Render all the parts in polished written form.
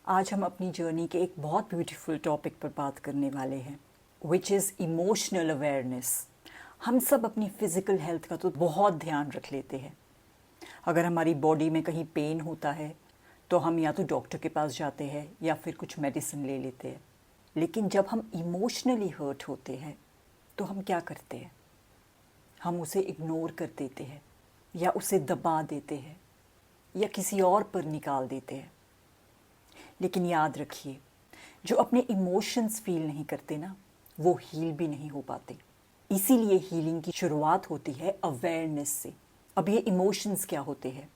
आज हम अपनी जर्नी के एक बहुत ब्यूटीफुल टॉपिक पर बात करने वाले हैं, विच इज़ इमोशनल अवेयरनेस। हम सब अपनी फ़िज़िकल हेल्थ का तो बहुत ध्यान रख लेते हैं। अगर हमारी बॉडी में कहीं पेन होता है तो हम या तो डॉक्टर के पास जाते हैं या फिर कुछ मेडिसिन ले लेते हैं। लेकिन जब हम इमोशनली हर्ट होते हैं तो हम क्या करते हैं? हम उसे इग्नोर कर देते हैं या उसे दबा देते हैं या किसी और पर निकाल देते हैं। लेकिन याद रखिए, जो अपने इमोशंस फील नहीं करते ना, वो हील भी नहीं हो पाते। इसीलिए हीलिंग की शुरुआत होती है अवेयरनेस से। अब ये इमोशंस क्या होते हैं?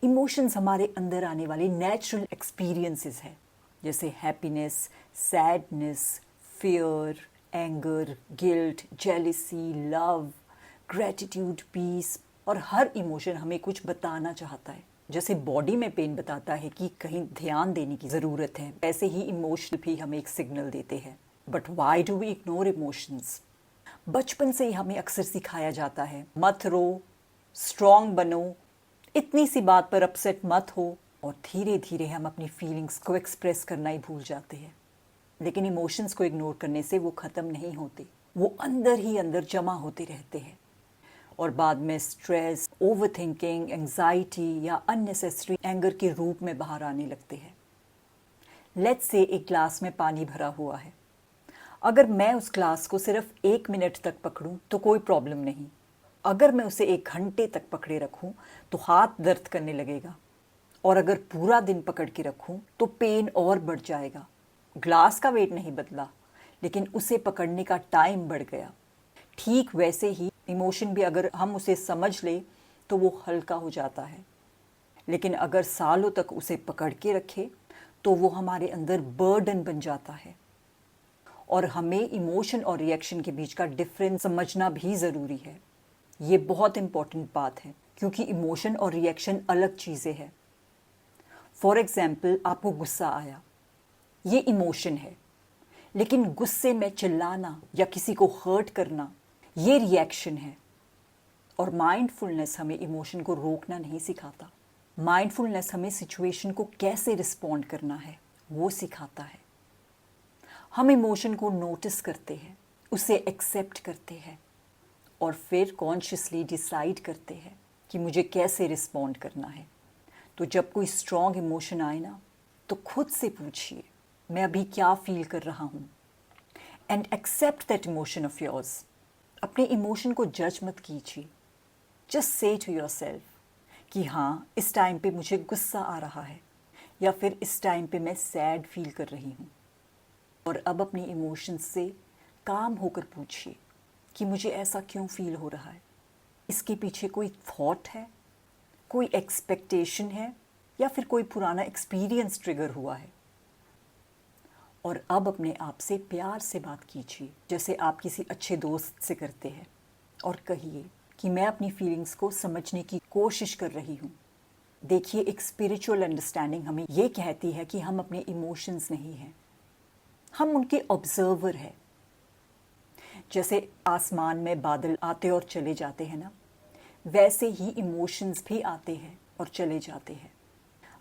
इमोशंस हमारे अंदर आने वाले नेचुरल एक्सपीरियंसेस हैं, जैसे happiness, sadness, fear, anger, guilt, jealousy, love, gratitude, peace. और हर इमोशन हमें कुछ बताना चाहता है। जैसे बॉडी में पेन बताता है कि कहीं ध्यान देने की ज़रूरत है, ऐसे ही इमोशन भी हमें एक सिग्नल देते हैं। But why do we ignore emotions? बचपन से ही हमें अक्सर सिखाया जाता है, मत रो, स्ट्रॉन्ग बनो, इतनी सी बात पर अपसेट मत हो। और धीरे धीरे हम अपनी फीलिंग्स को एक्सप्रेस करना ही भूल जाते हैं। लेकिन इमोशंस को इग्नोर करने से वो ख़त्म नहीं होते, वो अंदर ही अंदर जमा होते रहते हैं और बाद में स्ट्रेस, ओवरथिंकिंग, एंजाइटी या अननेसेसरी एंगर के रूप में बाहर आने लगते हैं। लेट्स से एक ग्लास में पानी भरा हुआ है। अगर मैं उस ग्लास को सिर्फ 1 मिनट तक पकड़ूं तो कोई प्रॉब्लम नहीं। अगर मैं उसे 1 घंटे तक पकड़े रखूं तो हाथ दर्द करने लगेगा। और अगर पूरा दिन पकड़ के रखूं तो पेन और बढ़ जाएगा। ग्लास का वेट नहीं बदला, लेकिन उसे पकड़ने का टाइम बढ़ गया। ठीक वैसे ही इमोशन भी अगर हम उसे समझ ले तो वो हल्का हो जाता है। लेकिन अगर सालों तक उसे पकड़ के रखे तो वो हमारे अंदर बर्डन बन जाता है। और हमें इमोशन और रिएक्शन के बीच का डिफरेंस समझना भी ज़रूरी है। ये बहुत इम्पॉर्टेंट बात है, क्योंकि इमोशन और रिएक्शन अलग चीज़ें हैं। फॉर एग्जाम्पल, आपको गुस्सा आया, ये इमोशन है। लेकिन गुस्से में चिल्लाना या किसी को हर्ट करना, ये रिएक्शन है। और माइंडफुलनेस हमें इमोशन को रोकना नहीं सिखाता। माइंडफुलनेस हमें सिचुएशन को कैसे रिस्पॉन्ड करना है वो सिखाता है। हम इमोशन को नोटिस करते हैं, उसे एक्सेप्ट करते हैं और फिर कॉन्शियसली डिसाइड करते हैं कि मुझे कैसे रिस्पॉन्ड करना है। तो जब कोई स्ट्रॉन्ग इमोशन आए ना, तो खुद से पूछिए, मैं अभी क्या फील कर रहा हूँ, and accept that emotion of yours. अपने इमोशन को जज मत कीजिए। जस्ट से टू योरसेल्फ कि हाँ, इस टाइम पे मुझे गुस्सा आ रहा है, या फिर इस टाइम पे मैं सैड फील कर रही हूँ। और अब अपनी इमोशंस से काम होकर पूछिए कि मुझे ऐसा क्यों फील हो रहा है। इसके पीछे कोई थॉट है, कोई एक्सपेक्टेशन है, या फिर कोई पुराना एक्सपीरियंस ट्रिगर हुआ है। और अब अपने आप से प्यार से बात कीजिए, जैसे आप किसी अच्छे दोस्त से करते हैं, और कहिए कि मैं अपनी फीलिंग्स को समझने की कोशिश कर रही हूँ। देखिए, एक स्पिरिचुअल अंडरस्टैंडिंग हमें ये कहती है कि हम अपने इमोशंस नहीं हैं, हम उनके ऑब्जर्वर हैं। जैसे आसमान में बादल आते और चले जाते हैं ना, वैसे ही इमोशंस भी आते हैं और चले जाते हैं।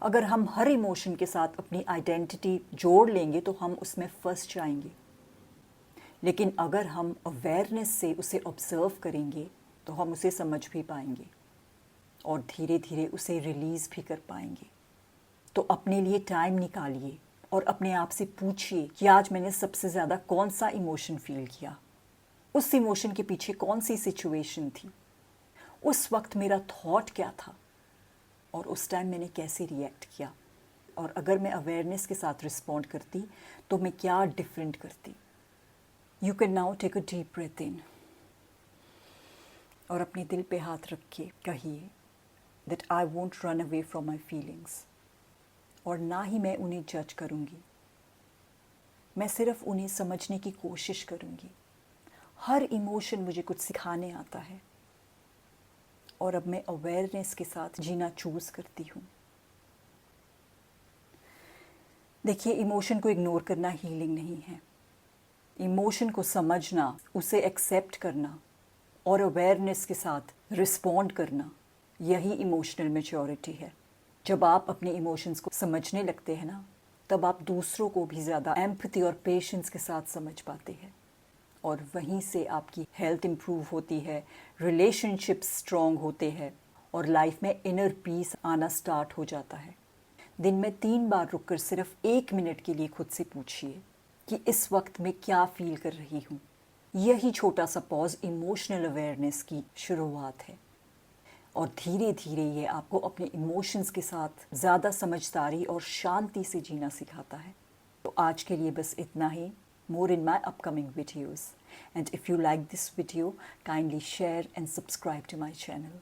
अगर हम हर इमोशन के साथ अपनी आइडेंटिटी जोड़ लेंगे तो हम उसमें फंस जाएंगे। लेकिन अगर हम अवेयरनेस से उसे ऑब्जर्व करेंगे तो हम उसे समझ भी पाएंगे और धीरे धीरे उसे रिलीज़ भी कर पाएंगे। तो अपने लिए टाइम निकालिए और अपने आप से पूछिए कि आज मैंने सबसे ज़्यादा कौन सा इमोशन फील किया, उस इमोशन के पीछे कौन सी सिचुएशन थी, उस वक्त मेरा थॉट क्या था, और उस टाइम मैंने कैसे रिएक्ट किया। और अगर मैं अवेयरनेस के साथ रिस्पॉन्ड करती तो मैं क्या डिफरेंट करती। You can now take a deep breath in और अपने दिल पे हाथ रख के कहिए that I won't run away from my feelings. और ना ही मैं उन्हें जज करूँगी, मैं सिर्फ उन्हें समझने की कोशिश करूँगी। हर इमोशन मुझे कुछ सिखाने आता है और अब मैं अवेयरनेस के साथ जीना चूज़ करती हूँ। देखिए, इमोशन को इग्नोर करना हीलिंग नहीं है। इमोशन को समझना, उसे एक्सेप्ट करना और अवेयरनेस के साथ रिस्पॉन्ड करना, यही इमोशनल मैच्योरिटी है। जब आप अपने इमोशंस को समझने लगते हैं ना, तब आप दूसरों को भी ज़्यादा एम्पैथी और पेशेंस के साथ समझ पाते हैं, और वहीं से आपकी हेल्थ इम्प्रूव होती है, रिलेशनशिप्स स्ट्रॉन्ग होते हैं और लाइफ में इनर पीस आना स्टार्ट हो जाता है। दिन में 3 बार रुककर सिर्फ 1 मिनट के लिए खुद से पूछिए कि इस वक्त मैं क्या फील कर रही हूँ। यही छोटा सा पॉज इमोशनल अवेयरनेस की शुरुआत है, और धीरे धीरे ये आपको अपने इमोशंस के साथ ज़्यादा समझदारी और शांति से जीना सिखाता है। तो आज के लिए बस इतना ही। More in my upcoming videos. And if you like this video, kindly share and subscribe to my channel.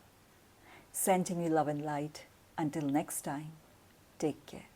Sending you love and light. Until next time, take care.